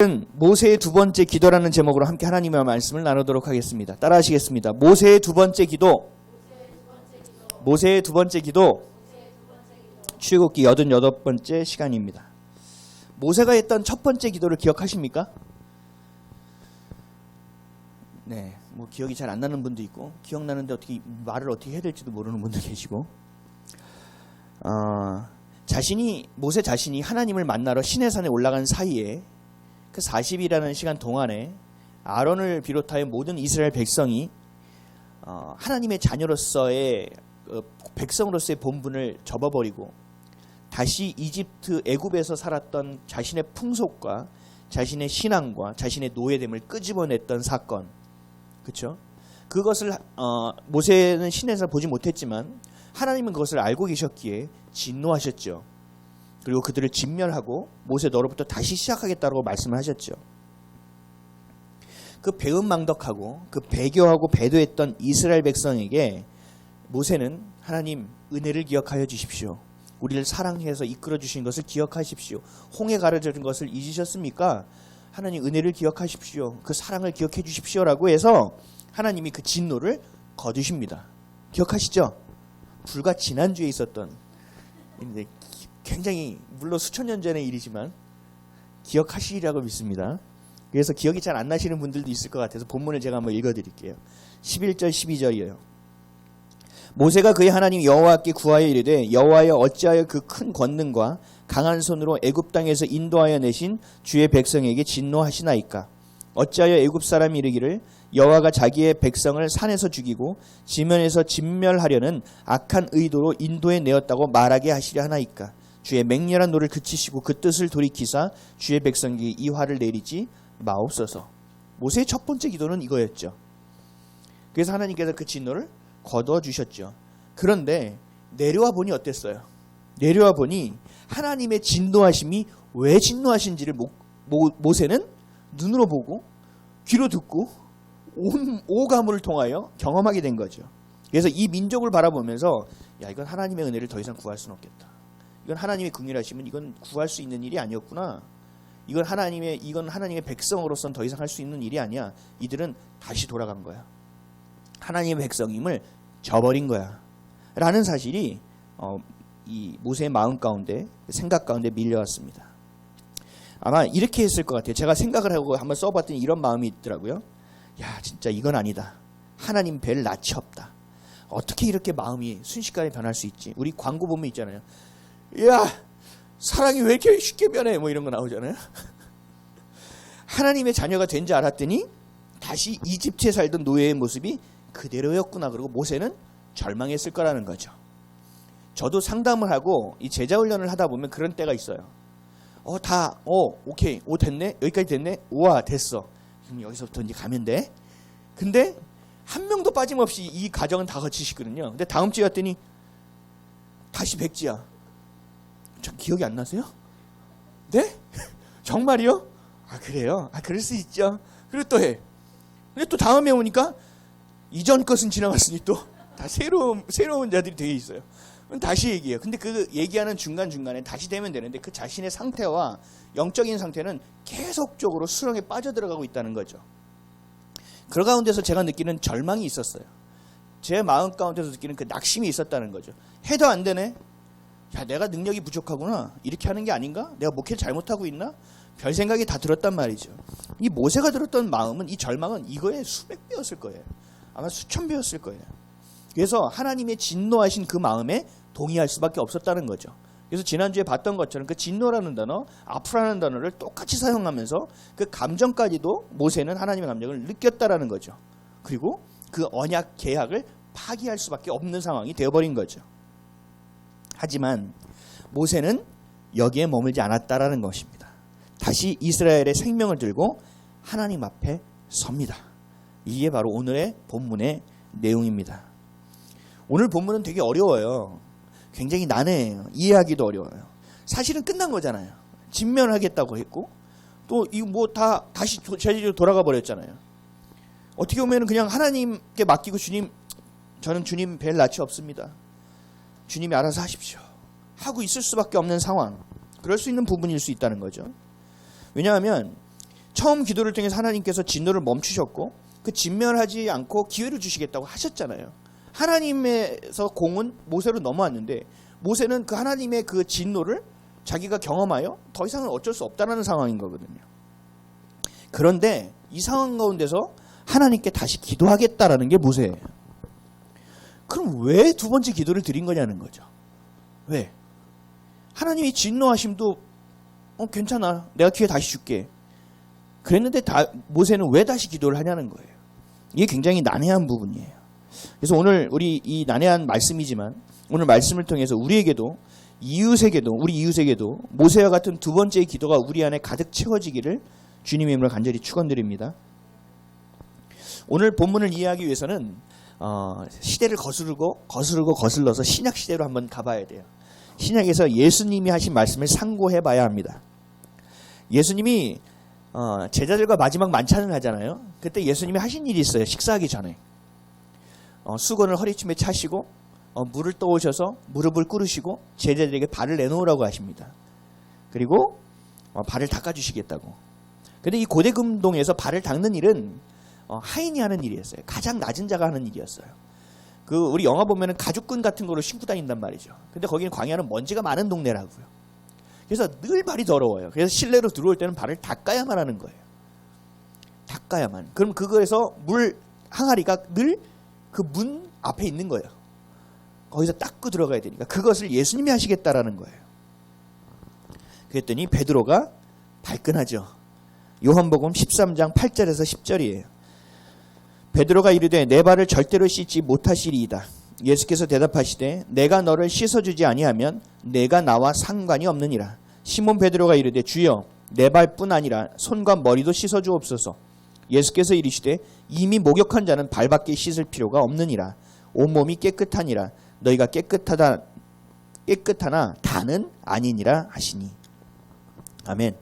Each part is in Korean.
모세의 두 번째 기도라는 제목으로 함께 하나님의 말씀을 나누도록 하겠습니다. 따라하시겠습니다. 모세의 두 번째 기도. 모세의 두 번째 기도. 출애굽기 88번째 시간입니다. 모세가 했던 첫 번째 기도를 기억하십니까? 네, 뭐 기억이 잘 안 나는 분도 있고 기억나는데 말을 어떻게 해야 될지도 모르는 분도 계시고 모세 자신이 하나님을 만나러 시내산에 올라간 사이에 그 40일이라는 시간 동안에 아론을 비롯하여 모든 이스라엘 백성이 하나님의 자녀로서의 백성으로서의 본분을 접어버리고 다시 이집트 애굽에서 살았던 자신의 풍속과 자신의 신앙과 자신의 노예됨을 끄집어냈던 사건, 그렇죠? 그것을 모세는 시내에서 보지 못했지만 하나님은 그것을 알고 계셨기에 진노하셨죠. 그리고 그들을 진멸하고 모세 너로부터 다시 시작하겠다고 말씀을 하셨죠. 그 배은망덕하고 그 배교하고 배도했던 이스라엘 백성에게 모세는 하나님 은혜를 기억하여 주십시오. 우리를 사랑해서 이끌어 주신 것을 기억하십시오. 홍해 가르쳐 준 것을 잊으셨습니까? 하나님 은혜를 기억하십시오. 그 사랑을 기억해 주십시오라고 해서 하나님이 그 진노를 거두십니다. 기억하시죠? 불과 지난주에 있었던 굉장히 물론 수천 년 전의 일이지만 기억하시리라고 믿습니다. 그래서 기억이 잘 안 나시는 분들도 있을 것 같아서 본문을 제가 한번 읽어드릴게요. 11절 12절이에요. 모세가 그의 하나님 여호와께 구하여 이르되 여호와여 어찌하여 그 큰 권능과 강한 손으로 애굽 땅에서 인도하여 내신 주의 백성에게 진노하시나이까. 어찌하여 애굽 사람이 이르기를 여호와가 자기의 백성을 산에서 죽이고 지면에서 진멸하려는 악한 의도로 인도해 내었다고 말하게 하시려 하나이까. 주의 맹렬한 노를 그치시고 그 뜻을 돌이키사 주의 백성에게 이 화를 내리지 마옵소서. 모세의 첫 번째 기도는 이거였죠. 그래서 하나님께서 그 진노를 거둬주셨죠. 그런데 내려와 보니 어땠어요? 내려와 보니 하나님의 진노하심이 왜 진노하신지를 모세는 눈으로 보고 귀로 듣고 온 오감을 통하여 경험하게 된 거죠. 그래서 이 민족을 바라보면서 야, 이건 하나님의 은혜를 더 이상 구할 수는 없겠다. 이건 하나님의 긍휼하시면 이건 구할 수 있는 일이 아니었구나. 이건 하나님의 백성으로서는 더 이상 할 수 있는 일이 아니야. 이들은 다시 돌아간 거야. 하나님의 백성임을 저버린 거야. 라는 사실이 이 모세의 마음 가운데, 생각 가운데 밀려왔습니다. 아마 이렇게 했을 것 같아요. 제가 생각을 하고 한번 써봤더니 이런 마음이 있더라고요. 야, 진짜 이건 아니다. 하나님 뵐 낯이 없다. 어떻게 이렇게 마음이 순식간에 변할 수 있지? 우리 광고 보면 있잖아요. 야, 사랑이 왜 이렇게 쉽게 변해? 뭐 이런 거 나오잖아요. 하나님의 자녀가 된 줄 알았더니 다시 이집트에 살던 노예의 모습이 그대로였구나. 그리고 모세는 절망했을 거라는 거죠. 저도 상담을 하고 이 제자 훈련을 하다 보면 그런 때가 있어요. 오케이. 됐네. 여기까지 됐네. 우와, 됐어. 그럼 여기서부터 이제 가면 돼. 근데 한 명도 빠짐없이 이 과정은 다 거치시거든요. 근데 다음 주에 갔더니 다시 백지야. 저 기억이 안 나세요? 네? 정말이요? 아, 그래요? 아, 그럴 수 있죠. 그리고 또 해. 근데 또 다음에 오니까 이전 것은 지나갔으니 또 다 새로운 자들이 되어 있어요. 그럼 다시 얘기해요. 근데 그 얘기하는 중간중간에 다시 되면 되는데 그 자신의 상태와 영적인 상태는 계속적으로 수렁에 빠져들어가고 있다는 거죠. 그 가운데서 제가 느끼는 절망이 있었어요. 제 마음 가운데서 느끼는 그 낙심이 있었다는 거죠. 해도 안 되네? 야, 내가 능력이 부족하구나. 이렇게 하는 게 아닌가? 내가 목회를 잘못하고 있나? 별 생각이 다 들었단 말이죠. 이 모세가 들었던 마음은, 이 절망은 이거에 수백 배였을 거예요. 아마 수천 배였을 거예요. 그래서 하나님의 진노하신 그 마음에 동의할 수밖에 없었다는 거죠. 그래서 지난주에 봤던 것처럼 그 진노라는 단어, 아프라는 단어를 똑같이 사용하면서 그 감정까지도 모세는 하나님의 감정을 느꼈다라는 거죠. 그리고 그 언약 계약을 파기할 수밖에 없는 상황이 되어버린 거죠. 하지만 모세는 여기에 머물지 않았다라는 것입니다. 다시 이스라엘의 생명을 들고 하나님 앞에 섭니다. 이게 바로 오늘의 본문의 내용입니다. 오늘 본문은 되게 어려워요. 굉장히 난해해요. 이해하기도 어려워요. 사실은 끝난 거잖아요. 진멸하겠다고 했고 또 이거 뭐 다 다시 제자리로 돌아가 버렸잖아요. 어떻게 보면 그냥 하나님께 맡기고 저는 주님 뵐 낯이 없습니다. 주님이 알아서 하십시오. 하고 있을 수밖에 없는 상황. 그럴 수 있는 부분일 수 있다는 거죠. 왜냐하면 처음 기도를 통해서 하나님께서 진노를 멈추셨고 그 진멸하지 않고 기회를 주시겠다고 하셨잖아요. 하나님에서 공은 모세로 넘어왔는데 모세는 그 하나님의 그 진노를 자기가 경험하여 더 이상은 어쩔 수 없다는 상황인 거거든요. 그런데 이 상황 가운데서 하나님께 다시 기도하겠다라는 게 모세예요. 그럼 왜 두 번째 기도를 드린 거냐는 거죠. 왜? 하나님이 진노하심도 괜찮아. 내가 기회 다시 줄게. 그랬는데 모세는 왜 다시 기도를 하냐는 거예요. 이게 굉장히 난해한 부분이에요. 그래서 오늘 우리 이 난해한 말씀이지만 오늘 말씀을 통해서 우리에게도 우리 이웃에게도 모세와 같은 두 번째의 기도가 우리 안에 가득 채워지기를 주님의 이름으로 간절히 축원드립니다. 오늘 본문을 이해하기 위해서는 시대를 거슬러서 신약 시대로 한번 가봐야 돼요. 신약에서 예수님이 하신 말씀을 상고해 봐야 합니다. 예수님이 제자들과 마지막 만찬을 하잖아요. 그때 예수님이 하신 일이 있어요. 식사하기 전에 수건을 허리춤에 차시고 물을 떠오셔서 무릎을 꿇으시고 제자들에게 발을 내놓으라고 하십니다. 그리고 발을 닦아주시겠다고. 근데 이 고대 금동에서 발을 닦는 일은 하인이 하는 일이었어요. 가장 낮은 자가 하는 일이었어요. 우리 영화 보면은 가죽끈 같은 거로 신고 다닌단 말이죠. 근데 거기는 광야는 먼지가 많은 동네라고요. 그래서 늘 발이 더러워요. 그래서 실내로 들어올 때는 발을 닦아야만 하는 거예요. 닦아야만. 그럼 그거에서 물 항아리가 늘 그 문 앞에 있는 거예요. 거기서 닦고 들어가야 되니까 그것을 예수님이 하시겠다라는 거예요. 그랬더니 베드로가 발끈하죠. 요한복음 13장 8절에서 10절이에요. 베드로가 이르되 내 발을 절대로 씻지 못하시리이다. 예수께서 대답하시되 내가 너를 씻어주지 아니하면 내가 나와 상관이 없느니라. 시몬 베드로가 이르되 주여 내 발뿐 아니라 손과 머리도 씻어주옵소서. 예수께서 이르시되 이미 목욕한 자는 발밖에 씻을 필요가 없느니라. 온몸이 깨끗하니라. 너희가 깨끗하나 다는 아니니라 하시니. 아멘.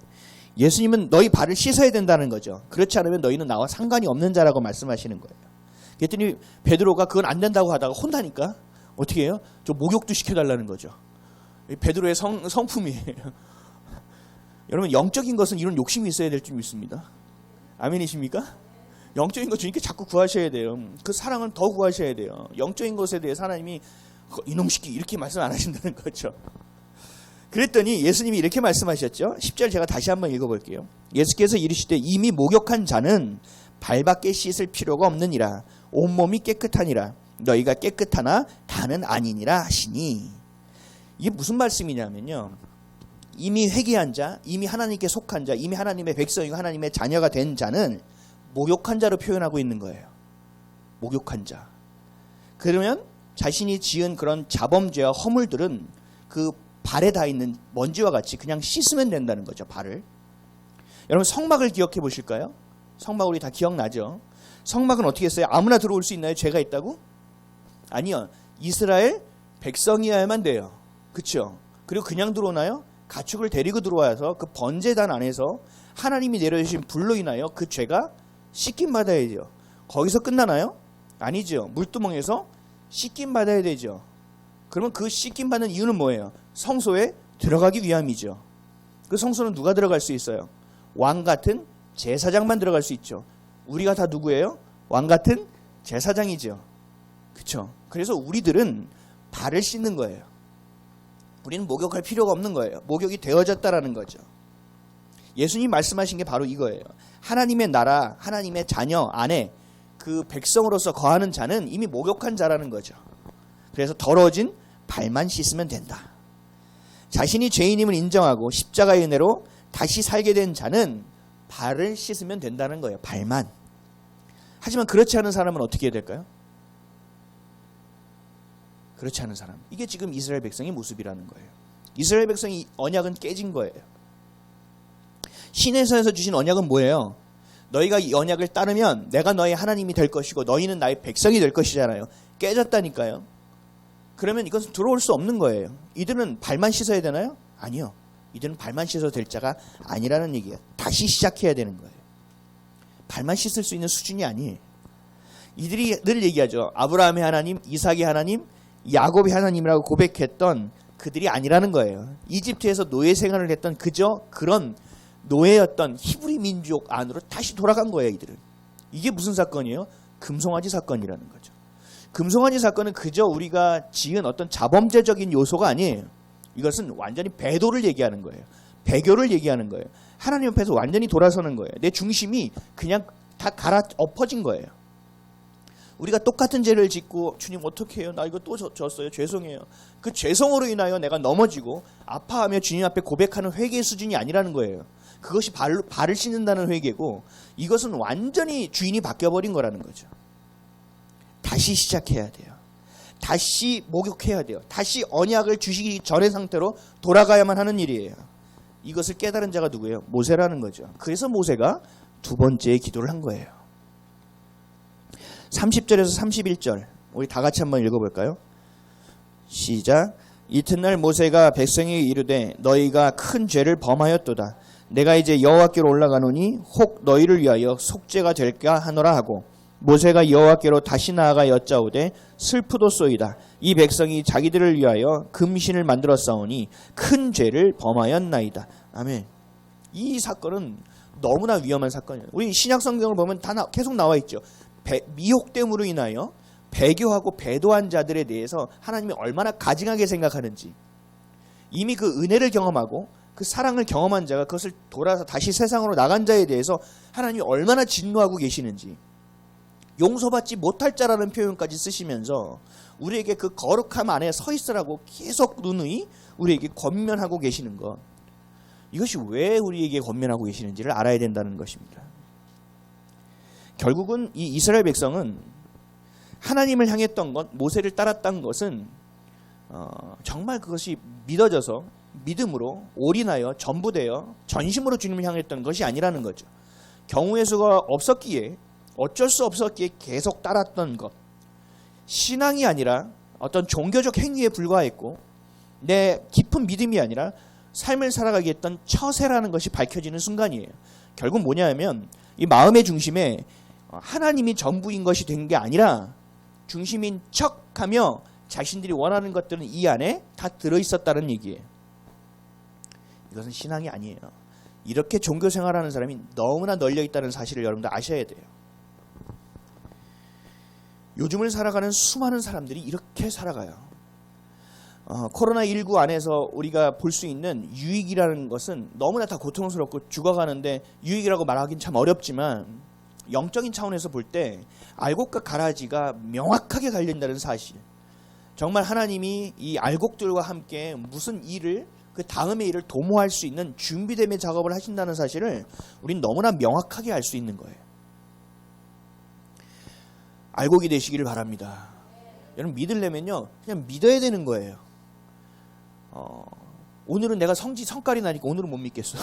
예수님은 너희 발을 씻어야 된다는 거죠. 그렇지 않으면 너희는 나와 상관이 없는 자라고 말씀하시는 거예요. 그랬더니 베드로가 그건 안 된다고 하다가 혼나니까 어떻게 해요? 좀 목욕도 시켜달라는 거죠. 베드로의 성품이에요. 여러분 영적인 것은 이런 욕심이 있어야 될 줄 믿습니다. 아멘이십니까? 영적인 것 주님께 자꾸 구하셔야 돼요. 그 사랑은 더 구하셔야 돼요. 영적인 것에 대해 하나님이 이놈 새끼 이렇게 말씀 안 하신다는 거죠. 그랬더니 예수님이 이렇게 말씀하셨죠. 10절 제가 다시 한번 읽어볼게요. 예수께서 이르시되 이미 목욕한 자는 발밖에 씻을 필요가 없느니라. 온몸이 깨끗하니라. 너희가 깨끗하나 다는 아니니라 하시니. 이게 무슨 말씀이냐면요. 이미 회개한 자, 이미 하나님께 속한 자, 이미 하나님의 백성이고 하나님의 자녀가 된 자는 목욕한 자로 표현하고 있는 거예요. 목욕한 자. 그러면 자신이 지은 그런 자범죄와 허물들은 그 발에 닿아 있는 먼지와 같이 그냥 씻으면 된다는 거죠. 발을. 여러분 성막을 기억해 보실까요? 성막 우리 다 기억나죠? 성막은 어떻게 했어요? 아무나 들어올 수 있나요? 죄가 있다고? 아니요. 이스라엘 백성이어야만 돼요. 그렇죠? 그리고 그냥 들어오나요? 가축을 데리고 들어와서 그 번제단 안에서 하나님이 내려주신 불로 인하여 그 죄가 씻김 받아야죠. 거기서 끝나나요? 아니죠. 물두멍에서 씻김 받아야 되죠. 그러면 그 씻김 받는 이유는 뭐예요? 성소에 들어가기 위함이죠. 그 성소는 누가 들어갈 수 있어요? 왕 같은 제사장만 들어갈 수 있죠. 우리가 다 누구예요? 왕 같은 제사장이죠. 그렇죠? 그래서 우리들은 발을 씻는 거예요. 우리는 목욕할 필요가 없는 거예요. 목욕이 되어졌다라는 거죠. 예수님 말씀하신 게 바로 이거예요. 하나님의 나라, 하나님의 자녀 안에 그 백성으로서 거하는 자는 이미 목욕한 자라는 거죠. 그래서 더러워진 발만 씻으면 된다. 자신이 죄인임을 인정하고 십자가의 은혜로 다시 살게 된 자는 발을 씻으면 된다는 거예요. 발만. 하지만 그렇지 않은 사람은 어떻게 해야 될까요? 그렇지 않은 사람. 이게 지금 이스라엘 백성의 모습이라는 거예요. 이스라엘 백성이 언약은 깨진 거예요. 시내에서 주신 언약은 뭐예요? 너희가 이 언약을 따르면 내가 너희 하나님이 될 것이고 너희는 나의 백성이 될 것이잖아요. 깨졌다니까요. 그러면 이것은 들어올 수 없는 거예요. 이들은 발만 씻어야 되나요? 아니요. 이들은 발만 씻어도 될 자가 아니라는 얘기예요. 다시 시작해야 되는 거예요. 발만 씻을 수 있는 수준이 아니에요. 이들이 늘 얘기하죠. 아브라함의 하나님, 이삭의 하나님, 야곱의 하나님이라고 고백했던 그들이 아니라는 거예요. 이집트에서 노예 생활을 했던 그저 그런 노예였던 히브리 민족 안으로 다시 돌아간 거예요. 이들은. 이게 무슨 사건이에요? 금송아지 사건이라는 거죠. 금송아지 사건은 그저 우리가 지은 어떤 자범죄적인 요소가 아니에요. 이것은 완전히 배도를 얘기하는 거예요. 배교를 얘기하는 거예요. 하나님 앞에서 완전히 돌아서는 거예요. 내 중심이 그냥 다 갈아 엎어진 거예요. 우리가 똑같은 죄를 짓고 주님 어떻게 해요? 나 이거 또 졌어요. 죄송해요. 그 죄송으로 인하여 내가 넘어지고 아파하며 주님 앞에 고백하는 회개의 수준이 아니라는 거예요. 그것이 발을 씻는다는 회개고 이것은 완전히 주인이 바뀌어버린 거라는 거죠. 다시 시작해야 돼요. 다시 목욕해야 돼요. 다시 언약을 주시기 전의 상태로 돌아가야만 하는 일이에요. 이것을 깨달은 자가 누구예요? 모세라는 거죠. 그래서 모세가 두 번째 기도를 한 거예요. 30절에서 31절 우리 다 같이 한번 읽어볼까요? 시작. 이튿날 모세가 백성에게 이르되 너희가 큰 죄를 범하였도다. 내가 이제 여호와께로 올라가노니 혹 너희를 위하여 속죄가 될까 하노라 하고 모세가 여호와께로 다시 나아가 여짜오되 슬프도소이다. 이 백성이 자기들을 위하여 금신을 만들어 싸우니 큰 죄를 범하였나이다. 아멘. 이 사건은 너무나 위험한 사건이에요. 우리 신약 성경을 보면 계속 나와 있죠. 미혹됨으로 인하여 배교하고 배도한 자들에 대해서 하나님이 얼마나 가증하게 생각하는지, 이미 그 은혜를 경험하고 그 사랑을 경험한 자가 그것을 돌아서 다시 세상으로 나간 자에 대해서 하나님이 얼마나 진노하고 계시는지, 용서받지 못할 자라는 표현까지 쓰시면서 우리에게 그 거룩함 안에 서 있으라고 계속 누누이 우리에게 권면하고 계시는 것, 이것이 왜 우리에게 권면하고 계시는지를 알아야 된다는 것입니다. 결국은 이 이스라엘 백성은 하나님을 향했던 것, 모세를 따랐던 것은 정말 그것이 믿어져서 믿음으로 올인하여 전부되어 전심으로 주님을 향했던 것이 아니라는 거죠. 경우의 수가 없었기에 어쩔 수 없었기에 계속 따랐던 것, 신앙이 아니라 어떤 종교적 행위에 불과했고 내 깊은 믿음이 아니라 삶을 살아가게 했던 처세라는 것이 밝혀지는 순간이에요. 결국 뭐냐면 이 마음의 중심에 하나님이 전부인 것이 된 게 아니라 중심인 척하며 자신들이 원하는 것들은 이 안에 다 들어있었다는 얘기예요. 이것은 신앙이 아니에요. 이렇게 종교 생활하는 사람이 너무나 널려있다는 사실을 여러분들 아셔야 돼요. 요즘을 살아가는 수많은 사람들이 이렇게 살아가요. 코로나19 안에서 우리가 볼 수 있는 유익이라는 것은 너무나 다 고통스럽고 죽어가는데 유익이라고 말하기는 참 어렵지만 영적인 차원에서 볼 때 알곡과 가라지가 명확하게 갈린다는 사실, 정말 하나님이 이 알곡들과 함께 무슨 일을 그 다음의 일을 도모할 수 있는 준비됨의 작업을 하신다는 사실을 우린 너무나 명확하게 알 수 있는 거예요. 알곡이 되시기를 바랍니다. 여러분 믿으려면요 그냥 믿어야 되는 거예요. 오늘은 내가 성깔이 나니까 오늘은 못 믿겠어.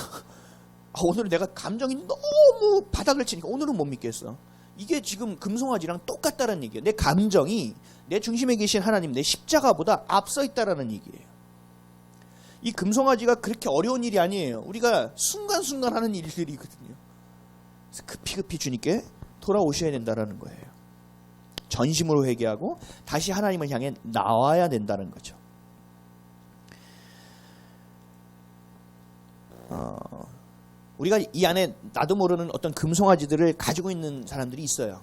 오늘은 내가 감정이 너무 바닥을 치니까 오늘은 못 믿겠어. 이게 지금 금송아지랑 똑같다는 얘기예요. 내 감정이 내 중심에 계신 하나님, 내 십자가보다 앞서 있다라는 얘기예요. 이 금송아지가 그렇게 어려운 일이 아니에요. 우리가 순간순간 하는 일들이거든요. 그래서 급히 주님께 돌아오셔야 된다는 거예요. 전심으로 회개하고 다시 하나님을 향해 나와야 된다는 거죠. 우리가 이 안에 나도 모르는 어떤 금송아지들을 가지고 있는 사람들이 있어요.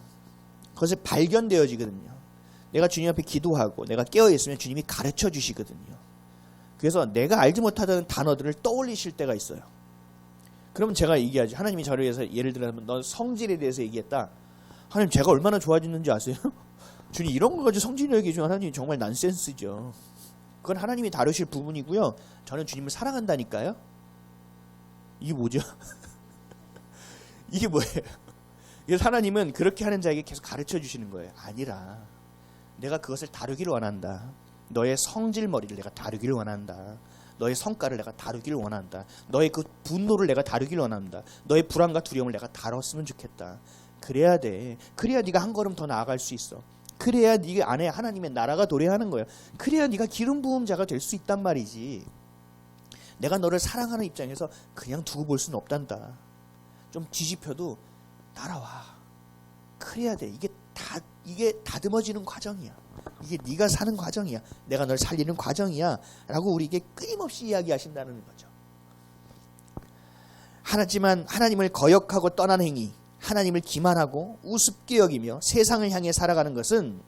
그것이 발견되어지거든요. 내가 주님 앞에 기도하고 내가 깨어있으면 주님이 가르쳐 주시거든요. 그래서 내가 알지 못하던 단어들을 떠올리실 때가 있어요. 그러면 제가 얘기하죠. 하나님이 저를 위해서 예를 들어서 너 성질에 대해서 얘기했다. 하나님 제가 얼마나 좋아졌는지 아세요? 주님 이런 거 가지고 성질 얘기해 하나님 정말 난센스죠. 그건 하나님이 다루실 부분이고요. 저는 주님을 사랑한다니까요. 이게 뭐죠? 이게 뭐예요? 그래서 하나님은 그렇게 하는 자에게 계속 가르쳐 주시는 거예요. 아니라 내가 그것을 다루기를 원한다. 너의 성질머리를 내가 다루기를 원한다. 너의 성깔을 내가 다루기를 원한다. 너의 그 분노를 내가 다루기를 원한다. 너의 불안과 두려움을 내가 다뤘으면 좋겠다. 그래야 돼. 그래야 네가 한 걸음 더 나아갈 수 있어. 그래야 네 안에 하나님의 나라가 도래하는 거야. 그래야 네가 기름 부은 자가 될 수 있단 말이지. 내가 너를 사랑하는 입장에서 그냥 두고 볼 수는 없단다. 좀 뒤집혀도 따라와. 그래야 돼. 이게 다듬어지는 과정이야. 이게 네가 사는 과정이야. 내가 널 살리는 과정이야. 라고 우리에게 끊임없이 이야기하신다는 거죠. 하지만 하나님을 거역하고 떠난 행위, 하나님을 기만하고 우습게 여기며 세상을 향해 살아가는 것은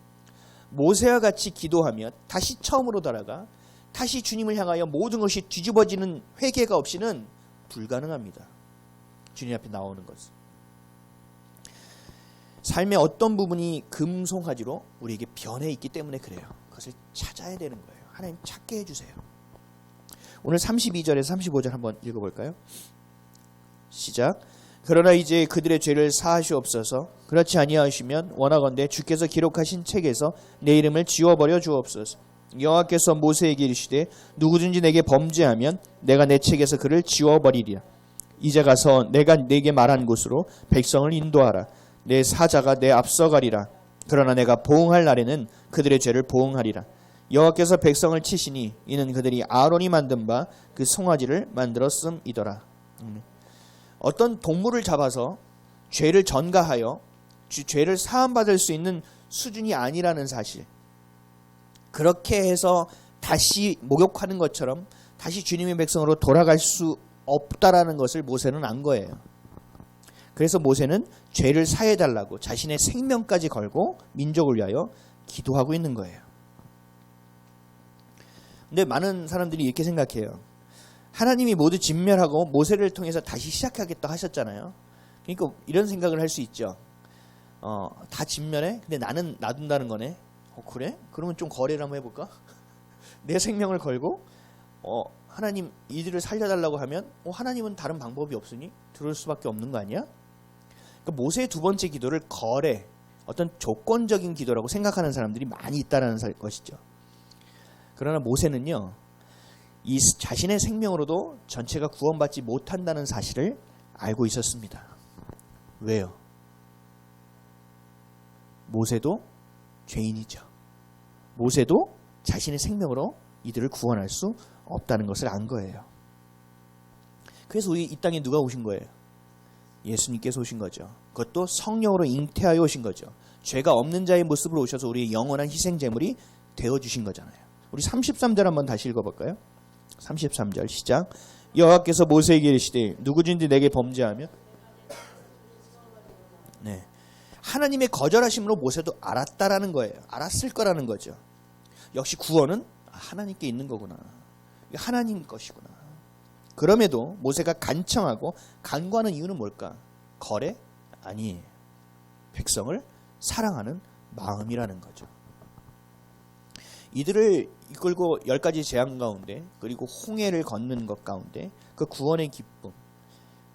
모세와 같이 기도하며 다시 처음으로 돌아가 다시 주님을 향하여 모든 것이 뒤집어지는 회개가 없이는 불가능합니다. 주님 앞에 나오는 것은. 삶의 어떤 부분이 금송아지로 우리에게 변해 있기 때문에 그래요. 그것을 찾아야 되는 거예요. 하나님 찾게 해주세요. 오늘 32절에서 35절 한번 읽어볼까요? 시작. 그러나 이제 그들의 죄를 사하시옵소서. 그렇지 아니하시면 원하건대 주께서 기록하신 책에서 내 이름을 지워버려 주옵소서. 여호와께서 모세에게 이르시되 누구든지 내게 범죄하면 내가 내 책에서 그를 지워버리리라. 이제 가서 내가 네게 말한 곳으로 백성을 인도하라. 내 사자가 내 앞서가리라. 그러나 내가 보응할 날에는 그들의 죄를 보응하리라. 여호와께서 백성을 치시니 이는 그들이 아론이 만든 바 그 송아지를 만들었음이더라. 어떤 동물을 잡아서 죄를 전가하여 죄를 사함받을 수 있는 수준이 아니라는 사실, 그렇게 해서 다시 목욕하는 것처럼 다시 주님의 백성으로 돌아갈 수 없다라는 것을 모세는 안 거예요. 그래서 모세는 죄를 사해달라고 자신의 생명까지 걸고 민족을 위하여 기도하고 있는 거예요. 근데 많은 사람들이 이렇게 생각해요. 하나님이 모두 진멸하고 모세를 통해서 다시 시작하겠다 하셨잖아요. 그러니까 이런 생각을 할 수 있죠. 다 진멸해? 근데 나는 놔둔다는 거네. 그래? 그러면 좀 거래를 한번 해볼까? 내 생명을 걸고 하나님 이들을 살려달라고 하면 하나님은 다른 방법이 없으니 들을 수밖에 없는 거 아니야? 그러니까 모세의 두 번째 기도를 거래, 어떤 조건적인 기도라고 생각하는 사람들이 많이 있다는 것이죠. 그러나 모세는요, 이 자신의 생명으로도 전체가 구원받지 못한다는 사실을 알고 있었습니다. 왜요? 모세도 죄인이죠. 모세도 자신의 생명으로 이들을 구원할 수 없다는 것을 안 거예요. 그래서 우리 이 땅에 누가 오신 거예요? 예수님께서 오신 거죠. 그것도 성령으로 잉태하여 오신 거죠. 죄가 없는 자의 모습으로 오셔서 우리의 영원한 희생제물이 되어주신 거잖아요. 우리 33절 한번 다시 읽어볼까요? 33절 시작. 여호와께서 모세에게 이르시되 누구든지 내게 범죄하면, 네, 하나님의 거절하심으로 모세도 알았다라는 거예요. 알았을 거라는 거죠. 역시 구원은 하나님께 있는 거구나. 하나님 것이구나. 그럼에도 모세가 간청하고 간구하는 이유는 뭘까? 거래? 아니에요. 백성을 사랑하는 마음이라는 거죠. 이들을 이끌고 10가지 재앙 가운데, 그리고 홍해를 걷는 것 가운데 그 구원의 기쁨,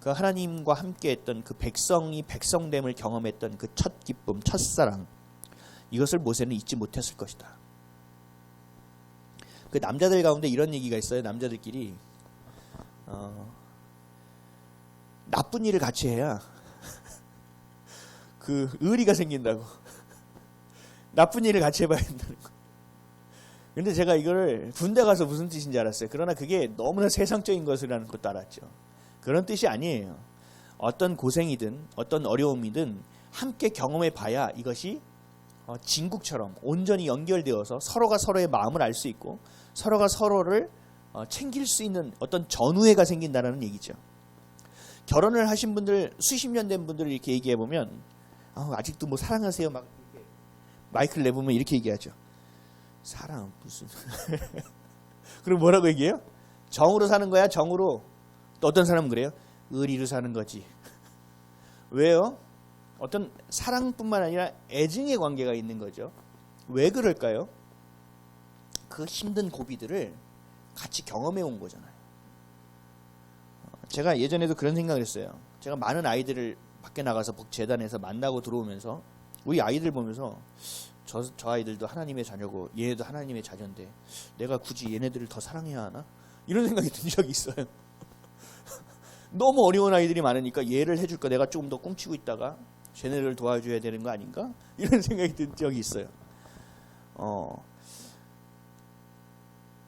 그 하나님과 함께 했던 그 백성이 백성됨을 경험했던 그 첫 기쁨, 첫사랑, 이것을 모세는 잊지 못했을 것이다. 그 남자들 가운데 이런 얘기가 있어요. 남자들끼리 나쁜 일을 같이 해야 그 의리가 생긴다고. 나쁜 일을 같이 해봐야 된다는 거. 근데 제가 이걸 군대 가서 무슨 뜻인지 알았어요. 그러나 그게 너무나 세상적인 것이라는 것도 알았죠. 그런 뜻이 아니에요. 어떤 고생이든 어떤 어려움이든 함께 경험해 봐야 이것이 진국처럼 온전히 연결되어서 서로가 서로의 마음을 알 수 있고 서로가 서로를 챙길 수 있는 어떤 전우애가 생긴다는 얘기죠. 결혼을 하신 분들, 수십 년 된 분들을 이렇게 얘기해 보면 아직도 뭐 사랑하세요 막 이렇게 마이크를 내보면 이렇게 얘기하죠. 사랑 무슨 그럼 뭐라고 얘기해요? 정으로 사는 거야. 정으로. 또 어떤 사람은 그래요. 의리로 사는 거지. 왜요? 어떤 사랑뿐만 아니라 애증의 관계가 있는 거죠. 왜 그럴까요? 그 힘든 고비들을 같이 경험해 온 거잖아요. 제가 예전에도 그런 생각을 했어요. 제가 많은 아이들을 밖에 나가서 복재단에서 만나고 들어오면서 우리 아이들 보면서 저 아이들도 하나님의 자녀고 얘네도 하나님의 자녀인데 내가 굳이 얘네들을 더 사랑해야 하나? 이런 생각이 든 적이 있어요. 너무 어려운 아이들이 많으니까 얘를 해줄까? 내가 조금 더 꽁치고 있다가 쟤네를 도와줘야 되는 거 아닌가? 이런 생각이 든 적이 있어요.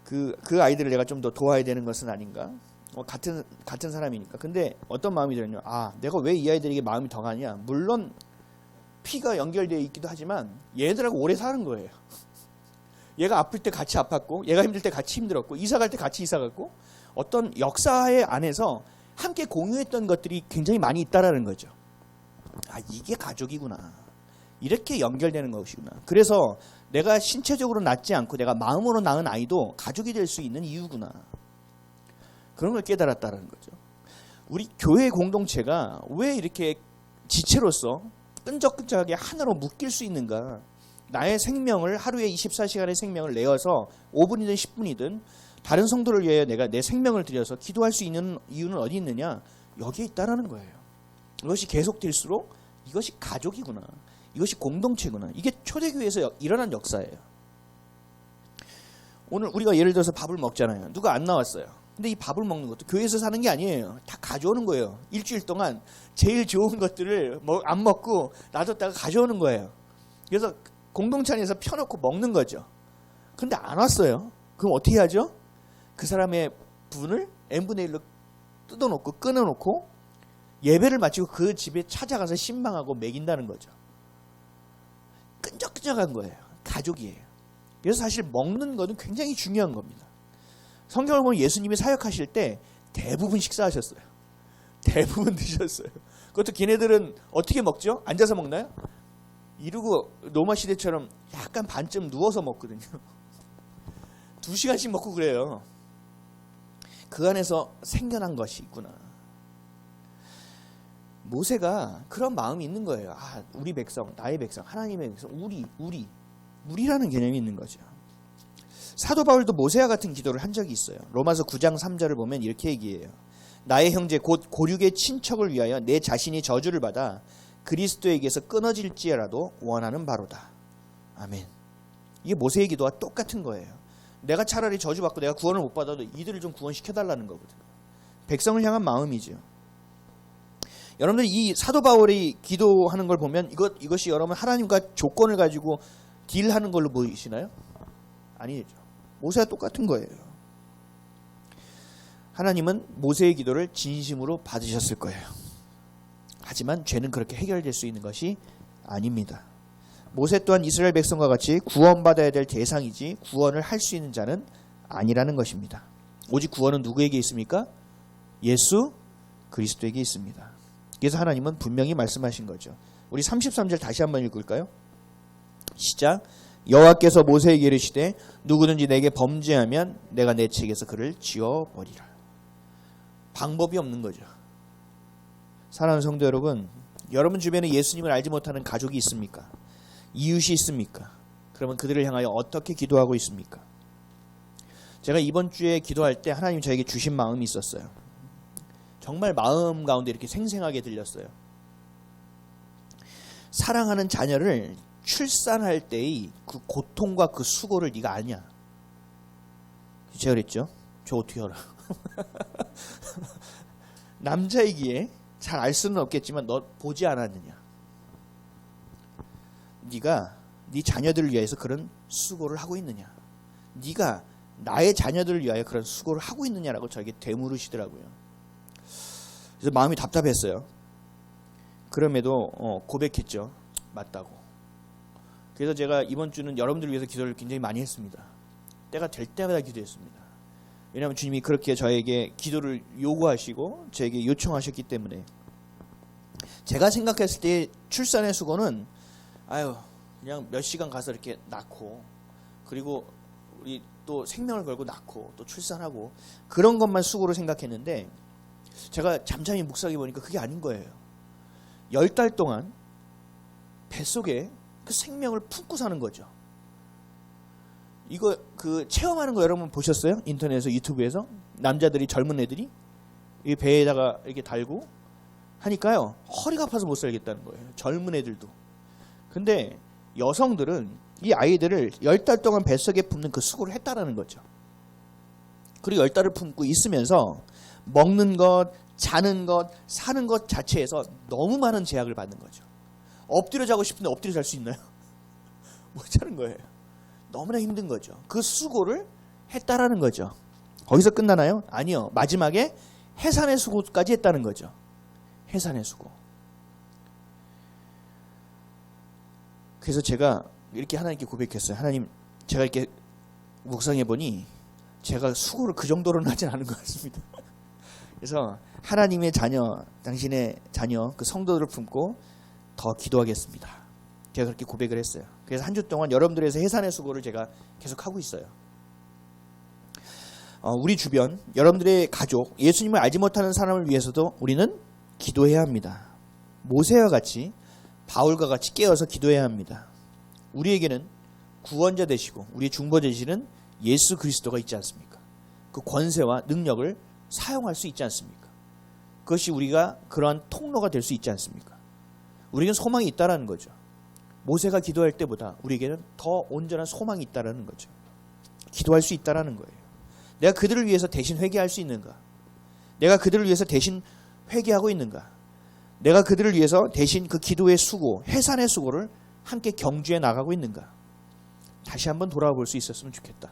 그 아이들을 내가 좀 더 도와야 되는 것은 아닌가? 같은 사람이니까. 근데 어떤 마음이 들었냐? 내가 왜 이 아이들에게 마음이 더 가냐? 물론 피가 연결되어 있기도 하지만 얘네들하고 오래 사는 거예요. 얘가 아플 때 같이 아팠고 얘가 힘들 때 같이 힘들었고 이사 갈 때 같이 이사 갔고 어떤 역사의 안에서 함께 공유했던 것들이 굉장히 많이 있다라는 거죠. 아, 이게 가족이구나. 이렇게 연결되는 것이구나. 그래서 내가 신체적으로 낳지 않고 내가 마음으로 낳은 아이도 가족이 될 수 있는 이유구나. 그런 걸 깨달았다는 거죠. 우리 교회 공동체가 왜 이렇게 지체로서 끈적끈적하게 하나로 묶일 수 있는가. 나의 생명을 하루에 24시간의 생명을 내어서 5분이든 10분이든 다른 성도를 위하여 내가 내 생명을 들여서 기도할 수 있는 이유는 어디 있느냐. 여기에 있다라는 거예요. 이것이 계속될수록 이것이 가족이구나. 이것이 공동체구나. 이게 초대교회에서 일어난 역사예요. 오늘 우리가 예를 들어서 밥을 먹잖아요. 누가 안 나왔어요. 근데 이 밥을 먹는 것도 교회에서 사는 게 아니에요. 다 가져오는 거예요. 일주일 동안 제일 좋은 것들을 안 먹고 놔뒀다가 가져오는 거예요. 그래서 공동체 안에서 펴놓고 먹는 거죠. 근데 안 왔어요. 그럼 어떻게 하죠? 그 사람의 분을 n분의 1로 뜯어놓고 끊어놓고 예배를 마치고 그 집에 찾아가서 신방하고 먹인다는 거죠. 끈적끈적한 거예요. 가족이에요. 그래서 사실 먹는 것은 굉장히 중요한 겁니다. 성경을 보면 예수님이 사역하실 때 대부분 식사하셨어요. 대부분 드셨어요. 그것도 걔네들은 어떻게 먹죠? 앉아서 먹나요? 이러고 로마 시대처럼 약간 반쯤 누워서 먹거든요. 2시간씩 먹고 그래요. 그 안에서 생겨난 것이 있구나. 모세가 그런 마음이 있는 거예요. 아, 우리 백성, 나의 백성, 하나님의 백성, 우리라는 개념이 있는 거죠. 사도 바울도 모세와 같은 기도를 한 적이 있어요. 로마서 9장 3절을 보면 이렇게 얘기해요. 나의 형제 곧 고륙의 친척을 위하여 내 자신이 저주를 받아 그리스도에게서 끊어질지라도 원하는 바로다. 아멘. 이게 모세의 기도와 똑같은 거예요. 내가 차라리 저주받고 내가 구원을 못 받아도 이들을 좀 구원시켜달라는 거거든요. 백성을 향한 마음이죠. 여러분들 이 사도 바울이 기도하는 걸 보면 이것이 여러분 하나님과 조건을 가지고 딜하는 걸로 보이시나요? 아니죠. 모세와 똑같은 거예요. 하나님은 모세의 기도를 진심으로 받으셨을 거예요. 하지만 죄는 그렇게 해결될 수 있는 것이 아닙니다. 모세 또한 이스라엘 백성과 같이 구원받아야 될 대상이지 구원을 할 수 있는 자는 아니라는 것입니다. 오직 구원은 누구에게 있습니까? 예수 그리스도에게 있습니다. 그래서 하나님은 분명히 말씀하신 거죠. 우리 33절 다시 한번 읽을까요? 시작. 여호와께서 모세에게 이르시되 누구든지 내게 범죄하면 내가 내 책에서 그를 지워버리라. 방법이 없는 거죠. 사랑하는 성도 여러분, 여러분 주변에 예수님을 알지 못하는 가족이 있습니까? 이웃이 있습니까? 그러면 그들을 향하여 어떻게 기도하고 있습니까? 제가 이번 주에 기도할 때 하나님 저에게 주신 마음이 있었어요. 정말 마음 가운데 이렇게 생생하게 들렸어요. 사랑하는 자녀를 출산할 때의 그 고통과 그 수고를 네가 아냐? 제가 그랬죠. 저 어떻게 알아? 남자이기에 잘 알 수는 없겠지만 너 보지 않았느냐? 네가 네 자녀들을 위해서 그런 수고를 하고 있느냐? 네가 나의 자녀들을 위하여 그런 수고를 하고 있느냐라고 저에게 되물으시더라고요. 그래서 마음이 답답했어요. 그럼에도 고백했죠. 맞다고. 그래서 제가 이번 주는 여러분들을 위해서 기도를 굉장히 많이 했습니다. 때가 될 때마다 기도했습니다. 왜냐하면 주님이 그렇게 저에게 기도를 요구하시고 저에게 요청하셨기 때문에. 제가 생각했을 때 출산의 수고는 그냥 몇 시간 가서 이렇게 낳고 그리고 우리 또 생명을 걸고 낳고 또 출산하고 그런 것만 수고로 생각했는데 제가 잠잠히 묵상해 보니까 그게 아닌 거예요. 10달 동안 뱃속에 그 생명을 품고 사는 거죠. 이거 그 체험하는 거 여러분 보셨어요? 인터넷에서 유튜브에서 남자들이 젊은 애들이 이 배에다가 이렇게 달고 하니까요 허리가 아파서 못 살겠다는 거예요. 젊은 애들도. 근데 여성들은 이 아이들을 10달 동안 뱃속에 품는 그 수고를 했다라는 거죠. 그리고 10달을 품고 있으면서 먹는 것, 자는 것, 사는 것 자체에서 너무 많은 제약을 받는 거죠. 엎드려 자고 싶은데 엎드려 잘 수 있나요? 못 자는 거예요. 너무나 힘든 거죠. 그 수고를 했다라는 거죠. 거기서 끝나나요? 아니요. 마지막에 해산의 수고까지 했다는 거죠. 해산의 수고. 그래서 제가 이렇게 하나님께 고백했어요. 하나님, 제가 이렇게 묵상해 보니 제가 수고를 그 정도로는 하진 않은 것 같습니다. 그래서 하나님의 자녀, 당신의 자녀, 그 성도들을 품고 더 기도하겠습니다. 제가 그렇게 고백을 했어요. 그래서 한 주 동안 여러분들에서 해산의 수고를 제가 계속 하고 있어요. 우리 주변, 여러분들의 가족, 예수님을 알지 못하는 사람을 위해서도 우리는 기도해야 합니다. 모세와 같이, 바울과 같이 깨어서 기도해야 합니다. 우리에게는 구원자 되시고 우리의 중보 되시는 예수 그리스도가 있지 않습니까? 그 권세와 능력을 사용할 수 있지 않습니까? 그것이 우리가 그러한 통로가 될 수 있지 않습니까? 우리에게는 소망이 있다라는 거죠. 모세가 기도할 때보다 우리에게는 더 온전한 소망이 있다라는 거죠. 기도할 수 있다라는 거예요. 내가 그들을 위해서 대신 회개할 수 있는가? 내가 그들을 위해서 대신 회개하고 있는가? 내가 그들을 위해서 대신 그 기도의 수고, 해산의 수고를 함께 경주해 나가고 있는가? 다시 한번 돌아볼 수 있었으면 좋겠다.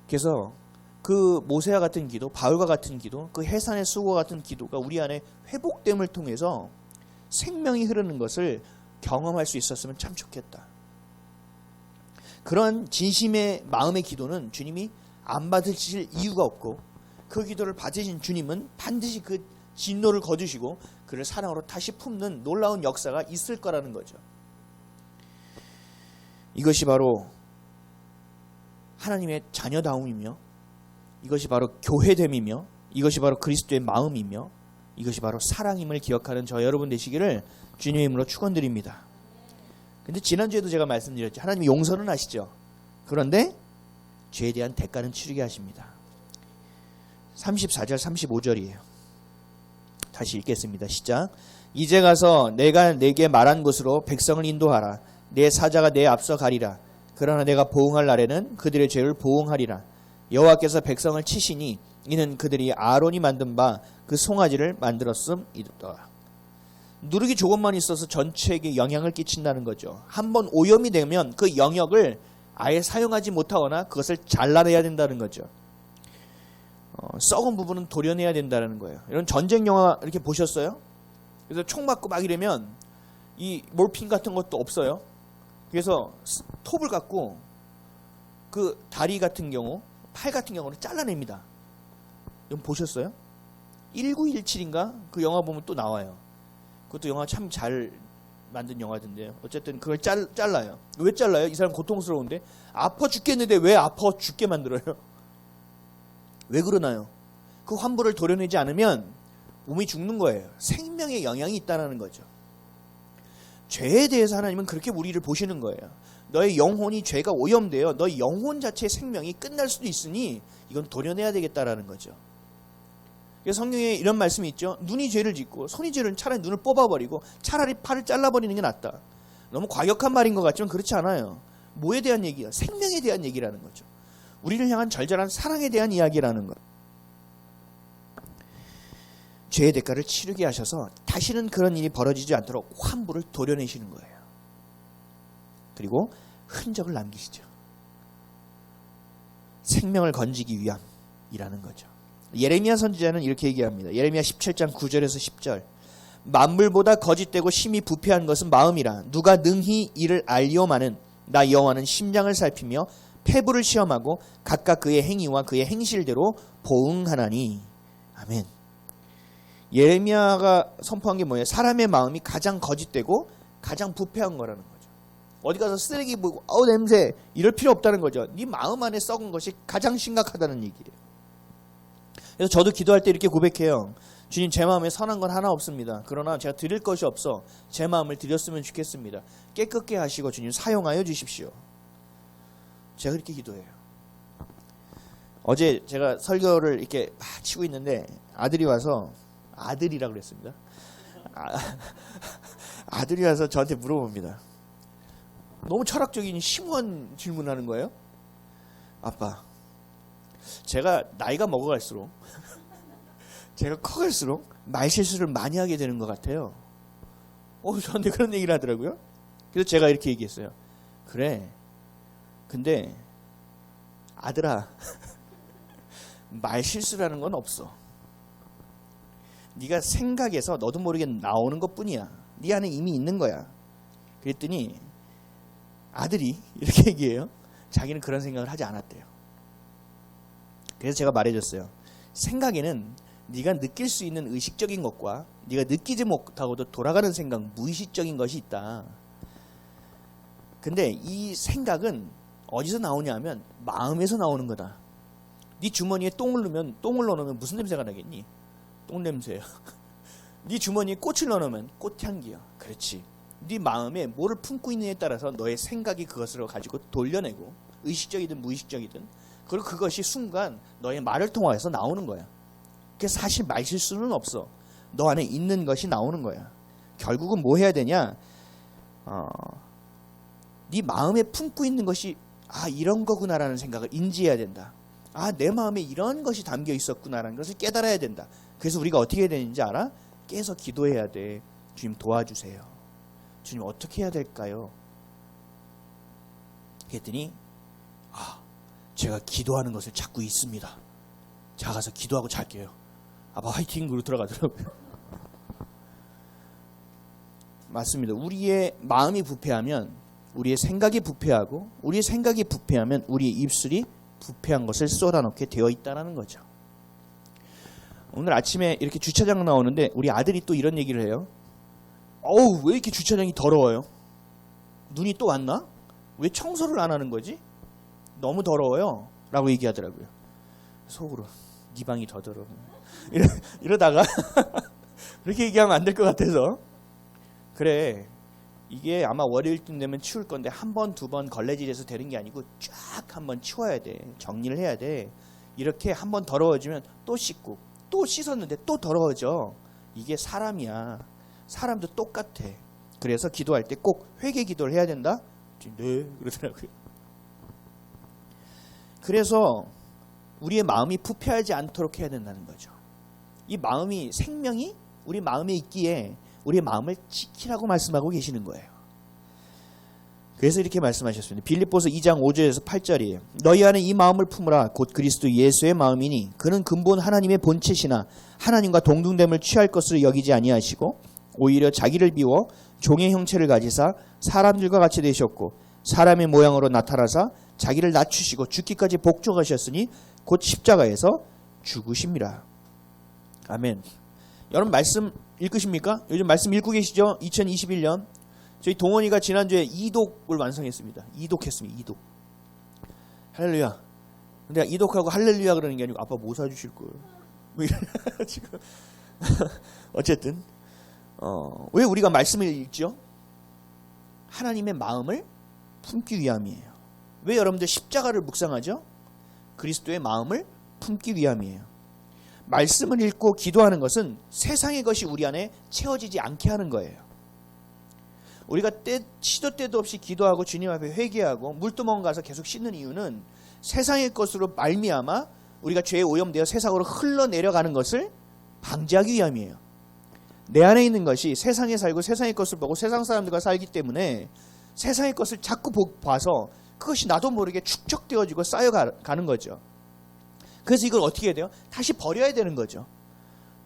그래서 그 모세와 같은 기도, 바울과 같은 기도, 그 해산의 수고 같은 기도가 우리 안에 회복됨을 통해서 생명이 흐르는 것을 경험할 수 있었으면 참 좋겠다. 그런 진심의 마음의 기도는 주님이 안 받으실 이유가 없고, 그 기도를 받으신 주님은 반드시 그 진노를 거두시고 그를 사랑으로 다시 품는 놀라운 역사가 있을 거라는 거죠. 이것이 바로 하나님의 자녀다움이며, 이것이 바로 교회됨이며, 이것이 바로 그리스도의 마음이며, 이것이 바로 사랑임을 기억하는 저 여러분 되시기를 주님의 이름으로 축원드립니다. 근데 지난주에도 제가 말씀드렸죠. 하나님이 용서는 하시죠. 그런데 죄에 대한 대가는 치르게 하십니다. 34절 35절이에요. 다시 읽겠습니다. 시작. 이제 가서 내가 내게 말한 곳으로 백성을 인도하라. 내 사자가 내 앞서 가리라. 그러나 내가 보응할 날에는 그들의 죄를 보응하리라. 여호와께서 백성을 치시니 이는 그들이 아론이 만든 바 그 송아지를 만들었음이다. 누룩이 조금만 있어서 전체에게 영향을 끼친다는 거죠. 한번 오염이 되면 그 영역을 아예 사용하지 못하거나 그것을 잘라내야 된다는 거죠. 썩은 부분은 도려내야 된다는 거예요. 이런 전쟁 영화 이렇게 보셨어요? 그래서 총 맞고 막 이러면 이 몰핀 같은 것도 없어요. 그래서 톱을 갖고 그 다리 같은 경우, 팔 같은 경우는 잘라냅니다. 이건 보셨어요? 1917인가? 그 영화 보면 또 나와요. 그것도 영화 참 잘 만든 영화던데요. 어쨌든 그걸 잘라요. 왜 잘라요? 이 사람 고통스러운데? 아파 죽겠는데 왜 아파 죽게 만들어요? 왜 그러나요? 그 환부를 도려내지 않으면 몸이 죽는 거예요. 생명에 영향이 있다는 거죠. 죄에 대해서 하나님은 그렇게 우리를 보시는 거예요. 너의 영혼이 죄가 오염되어 너의 영혼 자체의 생명이 끝날 수도 있으니 이건 도려내야 되겠다라는 거죠. 그래서 성경에 이런 말씀이 있죠. 눈이 죄를 짓고 손이 죄를, 차라리 눈을 뽑아버리고 차라리 팔을 잘라버리는 게 낫다. 너무 과격한 말인 것 같지만 그렇지 않아요. 뭐에 대한 얘기야? 생명에 대한 얘기라는 거죠. 우리를 향한 절절한 사랑에 대한 이야기라는 것. 죄의 대가를 치르게 하셔서 다시는 그런 일이 벌어지지 않도록 환부를 도려내시는 거예요. 그리고 흔적을 남기시죠. 생명을 건지기 위함이라는 거죠. 예레미야 선지자는 이렇게 얘기합니다. 예레미야 17장 9절에서 10절. 만물보다 거짓되고 심히 부패한 것은 마음이라. 누가 능히 이를 알리오마는 나 여호와는 심장을 살피며 폐부를 시험하고 각각 그의 행위와 그의 행실대로 보응하나니. 아멘. 예레미야가 선포한 게 뭐예요? 사람의 마음이 가장 거짓되고 가장 부패한 거라는 거죠. 어디 가서 쓰레기 보고 냄새 이럴 필요 없다는 거죠. 네 마음 안에 썩은 것이 가장 심각하다는 얘기예요. 그래서 저도 기도할 때 이렇게 고백해요. 주님, 제 마음에 선한 건 하나 없습니다. 그러나 제가 드릴 것이 없어 제 마음을 드렸으면 좋겠습니다. 깨끗게 하시고 주님 사용하여 주십시오. 제가 그렇게 기도해요. 어제 제가 설교를 이렇게 막 치고 있는데 아들이 와서, 아들이라고 그랬습니다. 아들이 와서 저한테 물어봅니다. 너무 철학적인 심오한 질문하는 거예요. 아빠, 제가 나이가 먹어갈수록 제가 커갈수록 말실수를 많이 하게 되는 것 같아요. 저한테 그런 얘기를 하더라고요. 그래서 제가 이렇게 얘기했어요. 그래, 근데 아들아, 말실수라는 건 없어. 네가 생각에서 너도 모르게 나오는 것뿐이야. 네 안에 이미 있는 거야. 그랬더니 아들이 이렇게 얘기해요. 자기는 그런 생각을 하지 않았대요. 그래서 제가 말해줬어요. 생각에는 네가 느낄 수 있는 의식적인 것과 네가 느끼지 못하고도 돌아가는 생각, 무의식적인 것이 있다. 근데 이 생각은 어디서 나오냐면 마음에서 나오는 거다. 네 주머니에 똥을 넣으면 무슨 냄새가 나겠니? 똥 냄새야. 네 주머니에 꽃을 넣으면 꽃향기야. 그렇지. 네 마음에 뭐를 품고 있느냐에 따라서 너의 생각이 그것을 가지고 돌려내고, 의식적이든 무의식적이든, 그리고 그것이 순간 너의 말을 통해서 나오는 거야. 그게 사실 말실수는 없어. 너 안에 있는 것이 나오는 거야. 결국은 뭐 해야 되냐? 네 마음에 품고 있는 것이 이런 거구나라는 생각을 인지해야 된다. 내 마음에 이런 것이 담겨 있었구나라는 것을 깨달아야 된다. 그래서 우리가 어떻게 해야 되는지 알아? 깨서 기도해야 돼. 주님 도와주세요. 주님 어떻게 해야 될까요? 그랬더니 제가 기도하는 것을 찾고 있습니다. 제가 가서 기도하고 잘게요. 아빠 화이팅! 그러고 들어가더라고요. 맞습니다. 우리의 마음이 부패하면 우리의 생각이 부패하고, 우리의 생각이 부패하면 우리의 입술이 부패한 것을 쏟아놓게 되어 있다는 거죠. 오늘 아침에 이렇게 주차장 나오는데 우리 아들이 또 이런 얘기를 해요. 왜 이렇게 주차장이 더러워요? 눈이 또 왔나? 왜 청소를 안 하는 거지? 너무 더러워요 라고 얘기하더라고요. 속으로 네 방이 더 더러워. 이러다가 그렇게 얘기하면 안 될 것 같아서, 그래, 이게 아마 월요일쯤 되면 치울 건데 한 번, 두 번 걸레질해서 되는 게 아니고 쫙 한번 치워야 돼. 정리를 해야 돼. 이렇게 한번 더러워지면 또 씻고, 또 씻었는데 또 더러워져. 이게 사람이야. 사람도 똑같아. 그래서 기도할 때 꼭 회개 기도를 해야 된다? 네, 그러더라고요. 그래서 우리의 마음이 부패하지 않도록 해야 된다는 거죠. 이 마음이, 생명이 우리 마음에 있기에 우리의 마음을 지키라고 말씀하고 계시는 거예요. 그래서 이렇게 말씀하셨습니다. 빌립보서 2장 5절에서 8절이에요. 너희 안에 이 마음을 품으라. 곧 그리스도 예수의 마음이니 그는 근본 하나님의 본체시나 하나님과 동등됨을 취할 것으로 여기지 아니하시고 오히려 자기를 비워 종의 형체를 가지사 사람들과 같이 되셨고 사람의 모양으로 나타나사 자기를 낮추시고 죽기까지 복종하셨으니 곧 십자가에서 죽으심이라. 아멘. 여러분 말씀 읽으십니까? 요즘 말씀 읽고 계시죠? 2021년 저희 동원이가 지난주에 이독을 완성했습니다. 이독했습니다. 이독. 할렐루야. 근데 이독하고 할렐루야 그러는 게 아니고 아빠 뭐 사주실 거예요? 지금 어쨌든 왜 우리가 말씀을 읽죠? 하나님의 마음을 품기 위함이에요. 왜 여러분들 십자가를 묵상하죠? 그리스도의 마음을 품기 위함이에요. 말씀을 읽고 기도하는 것은 세상의 것이 우리 안에 채워지지 않게 하는 거예요. 우리가 시도 때도 없이 기도하고 주님 앞에 회개하고 물두멍 가서 계속 씻는 이유는 세상의 것으로 말미암아 우리가 죄에 오염되어 세상으로 흘러내려가는 것을 방지하기 위함이에요. 내 안에 있는 것이 세상에 살고 세상의 것을 보고 세상 사람들과 살기 때문에 세상의 것을 자꾸 봐서 그것이 나도 모르게 축적되어지고 쌓여가는 거죠. 그래서 이걸 어떻게 해야 돼요? 다시 버려야 되는 거죠.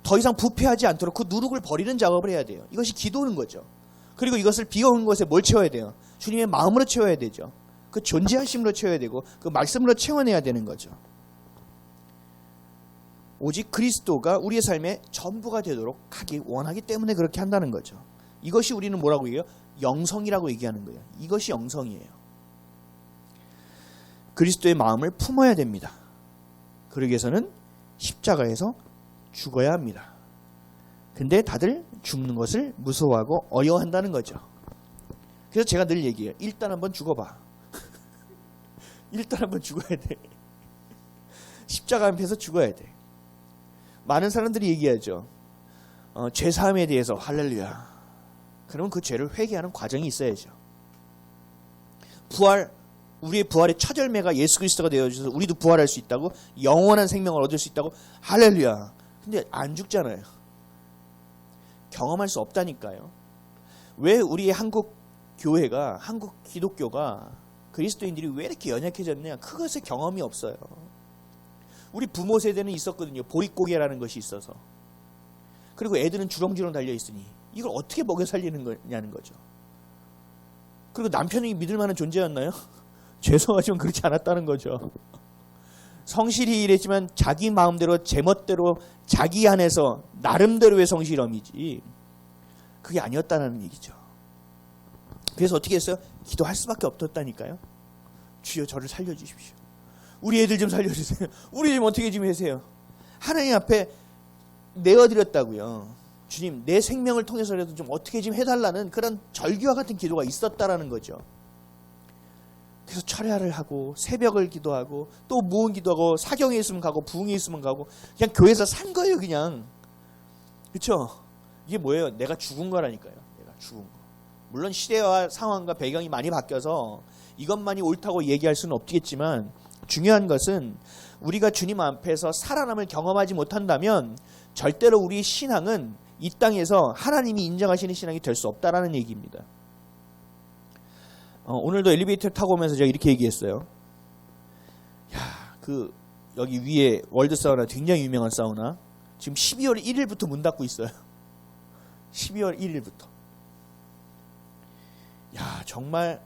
더 이상 부패하지 않도록 그 누룩을 버리는 작업을 해야 돼요. 이것이 기도는 거죠. 그리고 이것을 비어온 것에 뭘 채워야 돼요? 주님의 마음으로 채워야 되죠. 그 존재하심으로 채워야 되고 그 말씀으로 채워내야 되는 거죠. 오직 그리스도가 우리의 삶의 전부가 되도록 하기 원하기 때문에 그렇게 한다는 거죠. 이것이 우리는 뭐라고 얘기해요? 영성이라고 얘기하는 거예요. 이것이 영성이에요. 그리스도의 마음을 품어야 됩니다. 그러기 위해서는 십자가에서 죽어야 합니다. 근데 다들 죽는 것을 무서워하고 어려워한다는 거죠. 그래서 제가 늘 얘기해요. 일단 한번 죽어봐. 일단 한번 죽어야 돼. 십자가 앞에서 죽어야 돼. 많은 사람들이 얘기하죠. 죄사함에 대해서 할렐루야. 그러면 그 죄를 회개하는 과정이 있어야죠. 우리의 부활의 첫 열매가 예수 그리스도가 되어주셔서 우리도 부활할 수 있다고, 영원한 생명을 얻을 수 있다고, 할렐루야. 근데 안 죽잖아요. 경험할 수 없다니까요. 왜 우리의 한국 교회가, 한국 기독교가, 그리스도인들이 왜 이렇게 연약해졌냐? 그것의 경험이 없어요. 우리 부모 세대는 있었거든요. 보릿고개라는 것이 있어서. 그리고 애들은 주렁주렁 달려있으니 이걸 어떻게 먹여 살리는 거냐는 거죠. 그리고 남편이 믿을 만한 존재였나요? 죄송하지만 그렇지 않았다는 거죠. 성실히 일했지만 자기 마음대로 제멋대로 자기 안에서 나름대로의 성실함이지 그게 아니었다는 얘기죠. 그래서 어떻게 했어요? 기도할 수밖에 없었다니까요. 주여 저를 살려주십시오. 우리 애들 좀 살려주세요. 우리 좀 어떻게 좀 해주세요. 하나님 앞에 내어드렸다고요. 주님 내 생명을 통해서라도 좀 어떻게 좀 해달라는 그런 절기와 같은 기도가 있었다라는 거죠. 그래서 철야를 하고 새벽을 기도하고 또 무은 기도하고 사경에 있으면 가고 부흥에 있으면 가고 그냥 교회에서 산 거예요 그냥. 그렇죠? 이게 뭐예요? 내가 죽은 거라니까요. 내가 죽은 거. 물론 시대와 상황과 배경이 많이 바뀌어서 이것만이 옳다고 얘기할 수는 없겠지만 중요한 것은 우리가 주님 앞에서 살아남을 경험하지 못한다면 절대로 우리의 신앙은 이 땅에서 하나님이 인정하시는 신앙이 될 수 없다라는 얘기입니다. 오늘도 엘리베이터 타고 오면서 제가 이렇게 얘기했어요. 야, 여기 위에 월드 사우나 굉장히 유명한 사우나 지금 12월 1일부터 문 닫고 있어요. 12월 1일부터. 야, 정말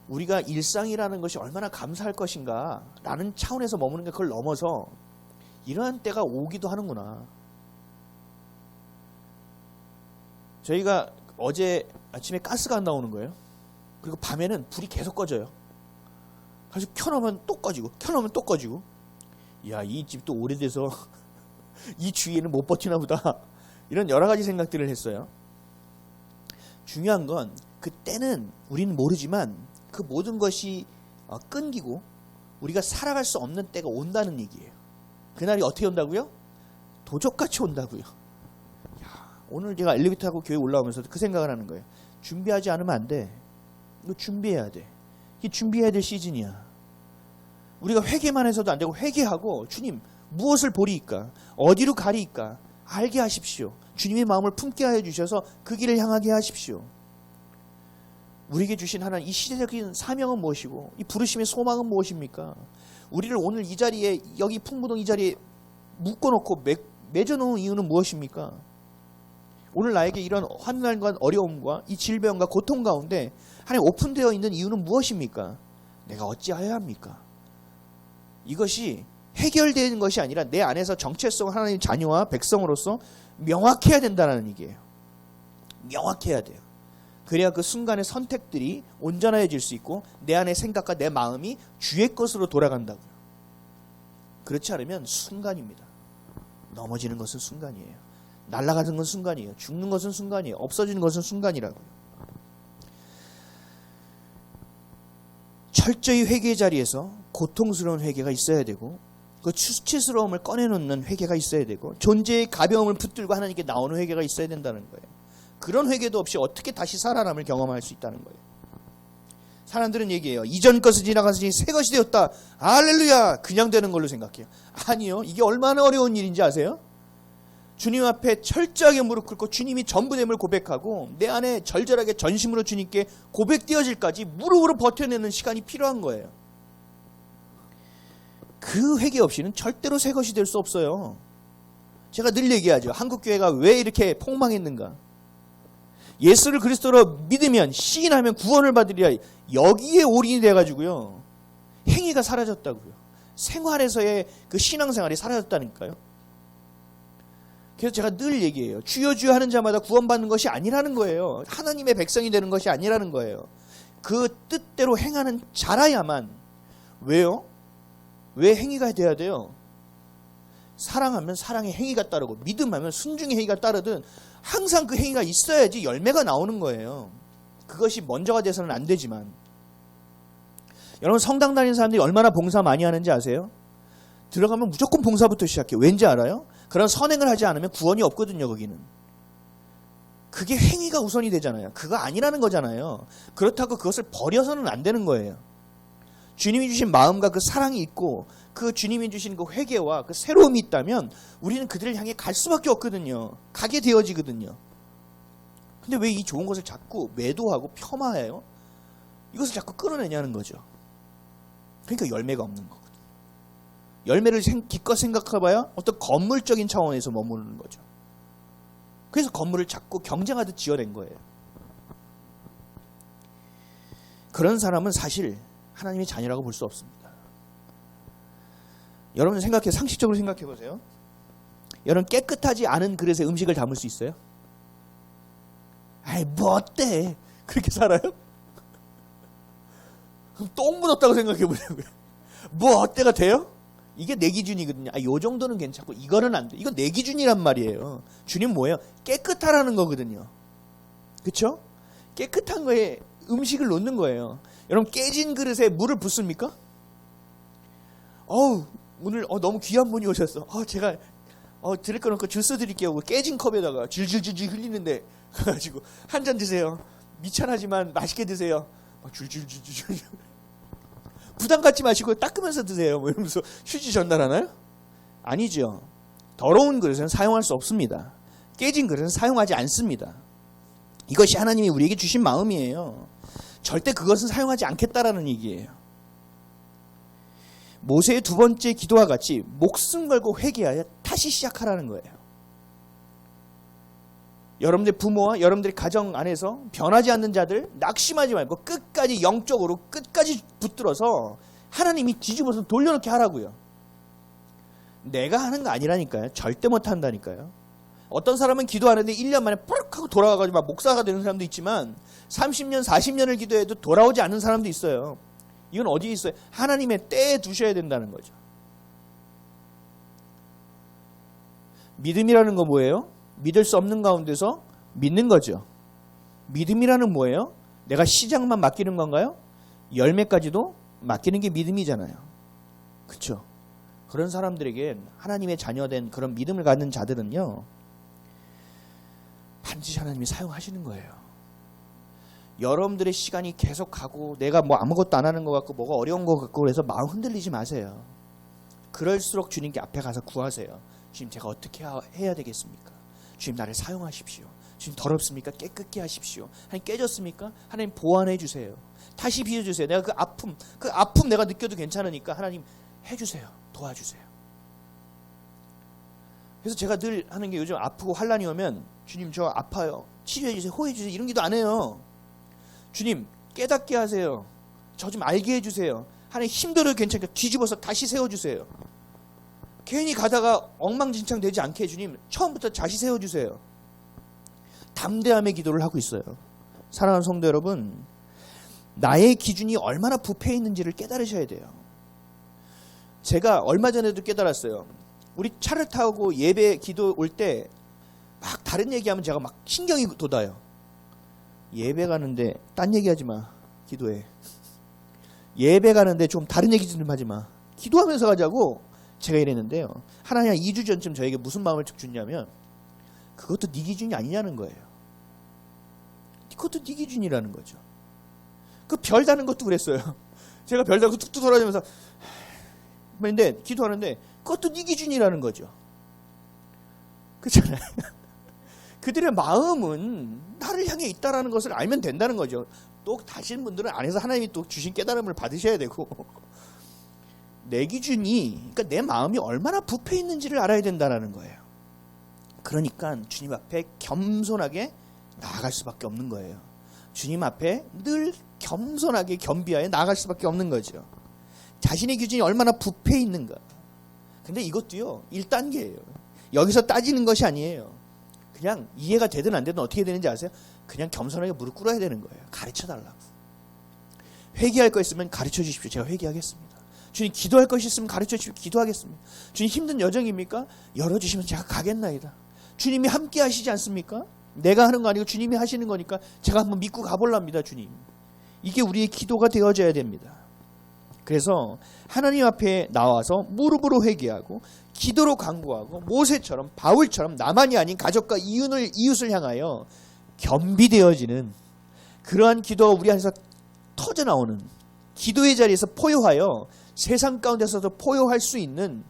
우리가 일상이라는 것이 얼마나 감사할 것인가 라는 차원에서 머무는 게 그걸 넘어서 이러한 때가 오기도 하는구나. 저희가 어제 아침에 가스가 안 나오는 거예요. 그리고 밤에는 불이 계속 꺼져요. 그래서 켜놓으면 또 꺼지고 켜놓으면 또 꺼지고. 야, 이 집도 오래돼서 이 주위에는 못 버티나 보다. 이런 여러 가지 생각들을 했어요. 중요한 건 그때는 우리는 모르지만 그 모든 것이 끊기고 우리가 살아갈 수 없는 때가 온다는 얘기예요. 그날이 어떻게 온다고요? 도적같이 온다고요. 야, 오늘 제가 엘리베이터 타고 교회 올라오면서 그 생각을 하는 거예요. 준비하지 않으면 안 돼. 이거 준비해야 돼. 이게 준비해야 될 시즌이야. 우리가 회개만 해서도 안 되고 회개하고 주님 무엇을 보리이까? 어디로 가리이까? 알게 하십시오. 주님의 마음을 품게 하여 주셔서 그 길을 향하게 하십시오. 우리에게 주신 하나님 이 시대적인 사명은 무엇이고 이 부르심의 소망은 무엇입니까? 우리를 오늘 이 자리에 여기 풍무동 이 자리에 묶어놓고 맺어놓은 이유는 무엇입니까? 오늘 나에게 이런 환난과 어려움과 이 질병과 고통 가운데 하나님 오픈되어 있는 이유는 무엇입니까? 내가 어찌하여야 합니까? 이것이 해결되는 것이 아니라 내 안에서 정체성 하나님 자녀와 백성으로서 명확해야 된다는 얘기예요. 명확해야 돼요. 그래야 그 순간의 선택들이 온전해질 수 있고 내 안의 생각과 내 마음이 주의 것으로 돌아간다고요. 그렇지 않으면 순간입니다. 넘어지는 것은 순간이에요. 날아가는 것은 순간이에요. 죽는 것은 순간이에요. 없어지는 것은 순간이라고요. 철저히 회개의 자리에서 고통스러운 회개가 있어야 되고 그 수치스러움을 꺼내놓는 회개가 있어야 되고 존재의 가벼움을 붙들고 하나님께 나오는 회개가 있어야 된다는 거예요. 그런 회개도 없이 어떻게 다시 살아남을 경험할 수 있다는 거예요. 사람들은 얘기해요. 이전 것은 지나갔으니 새 것이 되었다. 할렐루야. 그냥 되는 걸로 생각해요. 아니요. 이게 얼마나 어려운 일인지 아세요? 주님 앞에 철저하게 무릎 꿇고 주님이 전부됨을 고백하고 내 안에 절절하게 전심으로 주님께 고백되어질까지 무릎으로 버텨내는 시간이 필요한 거예요. 그 회개 없이는 절대로 새 것이 될 수 없어요. 제가 늘 얘기하죠. 한국교회가 왜 이렇게 폭망했는가? 예수를 그리스도로 믿으면 시인하면 구원을 받으리라. 여기에 올인이 돼가지고요. 행위가 사라졌다고요. 생활에서의 그 신앙생활이 사라졌다니까요. 그래서 제가 늘 얘기해요. 주여 주여 하는 자마다 구원받는 것이 아니라는 거예요. 하나님의 백성이 되는 것이 아니라는 거예요. 그 뜻대로 행하는 자라야만. 왜요? 왜 행위가 돼야 돼요? 사랑하면 사랑의 행위가 따르고 믿음하면 순종의 행위가 따르든 항상 그 행위가 있어야지 열매가 나오는 거예요. 그것이 먼저가 돼서는 안 되지만 여러분 성당 다니는 사람들이 얼마나 봉사 많이 하는지 아세요? 들어가면 무조건 봉사부터 시작해요. 왠지 알아요? 그런 선행을 하지 않으면 구원이 없거든요. 거기는. 그게 행위가 우선이 되잖아요. 그거 아니라는 거잖아요. 그렇다고 그것을 버려서는 안 되는 거예요. 주님이 주신 마음과 그 사랑이 있고 그 주님이 주신 그 회개와 그 새로움이 있다면 우리는 그들을 향해 갈 수밖에 없거든요. 가게 되어지거든요. 근데 왜 이 좋은 것을 자꾸 매도하고 폄하해요? 이것을 자꾸 끌어내냐는 거죠. 그러니까 열매가 없는 거거든요. 열매를 기껏 생각해봐야 어떤 건물적인 차원에서 머무르는 거죠. 그래서 건물을 자꾸 경쟁하듯 지어낸 거예요. 그런 사람은 사실 하나님의 자녀라고 볼 수 없습니다. 여러분 상식적으로 생각해 보세요. 여러분 깨끗하지 않은 그릇에 음식을 담을 수 있어요? 아이 뭐 어때? 그렇게 살아요? 그럼 똥 묻었다고 생각해 보자고요. 뭐 어때가 돼요? 이게 내 기준이거든요. 요 정도는 괜찮고 이거는 안 돼. 이건 내 기준이란 말이에요. 주님 뭐예요? 깨끗하라는 거거든요. 그렇죠? 깨끗한 거에 음식을 놓는 거예요. 여러분 깨진 그릇에 물을 붓습니까? 오늘 너무 귀한 분이 오셨어. 제가 드릴 거 놓고 주스 드릴게요. 깨진 컵에다가 줄줄줄줄 흘리는데 가가지고 한 잔 드세요. 미천하지만 맛있게 드세요. 줄줄줄줄 부담 갖지 마시고 닦으면서 드세요. 뭐 이러면서 휴지 전달하나요? 아니죠. 더러운 그릇은 사용할 수 없습니다. 깨진 그릇은 사용하지 않습니다. 이것이 하나님이 우리에게 주신 마음이에요. 절대 그것은 사용하지 않겠다라는 얘기예요. 모세의 두 번째 기도와 같이 목숨 걸고 회개하여 다시 시작하라는 거예요. 여러분들 부모와 여러분들의 가정 안에서 변하지 않는 자들 낙심하지 말고 끝까지 영적으로 끝까지 붙들어서 하나님이 뒤집어서 돌려놓게 하라고요. 내가 하는 거 아니라니까요. 절대 못한다니까요. 어떤 사람은 기도하는데 1년 만에 푸르륵 하고 돌아가가지고 막 목사가 되는 사람도 있지만 30년 40년을 기도해도 돌아오지 않는 사람도 있어요. 이건 어디에 있어요? 하나님의 때에 두셔야 된다는 거죠. 믿음이라는 거 뭐예요? 믿을 수 없는 가운데서 믿는 거죠. 믿음이라는 뭐예요? 내가 시작만 맡기는 건가요? 열매까지도 맡기는 게 믿음이잖아요. 그렇죠? 그런 사람들에게 하나님의 자녀된 그런 믿음을 갖는 자들은요, 반드시 하나님이 사용하시는 거예요. 여러분들의 시간이 계속 가고 내가 뭐 아무것도 안 하는 것 같고 뭐가 어려운 것 같고 그래서 마음 흔들리지 마세요. 그럴수록 주님께 앞에 가서 구하세요. 주님 제가 어떻게 해야 되겠습니까? 주님 나를 사용하십시오. 주님 더럽습니까? 깨끗게 하십시오. 하나님 깨졌습니까? 하나님 보완해 주세요. 다시 비워주세요. 내가 그 아픔 내가 느껴도 괜찮으니까 하나님 해주세요. 도와주세요. 그래서 제가 늘 하는 게 요즘 아프고 환난이 오면 주님 저 아파요. 치료해 주세요. 호해 주세요. 이런 기도 안 해요. 주님 깨닫게 하세요. 저 좀 알게 해주세요. 하나님 힘들어도 괜찮으니까 뒤집어서 다시 세워주세요. 괜히 가다가 엉망진창 되지 않게 주님 처음부터 다시 세워주세요. 담대함의 기도를 하고 있어요. 사랑하는 성도 여러분, 나의 기준이 얼마나 부패해 있는지를 깨달으셔야 돼요. 제가 얼마 전에도 깨달았어요. 우리 차를 타고 예배 기도 올 때 막 다른 얘기하면 제가 막 신경이 돋아요. 예배 가는데 딴 얘기하지 마. 기도해. 예배 가는데 좀 다른 얘기 좀 하지 마. 기도하면서 가자고 제가 이랬는데요. 하나님 2주 전쯤 저에게 무슨 마음을 줬냐면 그것도 네 기준이 아니냐는 거예요. 그것도 네 기준이라는 거죠. 그 별 다는 것도 그랬어요. 제가 별 달고 툭툭 돌아다니면서 근데 기도하는데 그것도 네 기준이라는 거죠. 그렇잖아요. 그들의 마음은 나를 향해 있다라는 것을 알면 된다는 거죠. 또 다신 분들은 안에서 하나님이 또 주신 깨달음을 받으셔야 되고 내 기준이 그러니까 내 마음이 얼마나 부패 있는지를 알아야 된다는 거예요. 그러니까 주님 앞에 겸손하게 나아갈 수밖에 없는 거예요. 주님 앞에 늘 겸손하게 겸비하여 나아갈 수밖에 없는 거죠. 자신의 기준이 얼마나 부패 있는가. 근데 이것도요 1단계예요. 여기서 따지는 것이 아니에요. 그냥 이해가 되든 안 되든 어떻게 되는지 아세요? 그냥 겸손하게 무릎 꿇어야 되는 거예요. 가르쳐 달라고. 회개할 거 있으면 가르쳐 주십시오. 제가 회개하겠습니다. 주님 기도할 것이 있으면 가르쳐 주십시오. 기도하겠습니다. 주님 힘든 여정입니까? 열어주시면 제가 가겠나이다. 주님이 함께 하시지 않습니까? 내가 하는 거 아니고 주님이 하시는 거니까 제가 한번 믿고 가볼랍니다. 주님. 이게 우리의 기도가 되어져야 됩니다. 그래서 하나님 앞에 나와서 무릎으로 회개하고 기도로 간구하고 모세처럼 바울처럼 나만이 아닌 가족과 이웃을 향하여 겸비되어지는 그러한 기도가 우리 안에서 터져나오는 기도의 자리에서 포효하여 세상 가운데서도 포효할 수 있는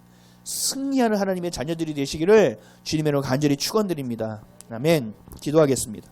승리하는 하나님의 자녀들이 되시기를 주님의 이름으로 간절히 축원드립니다. 아멘. 기도하겠습니다.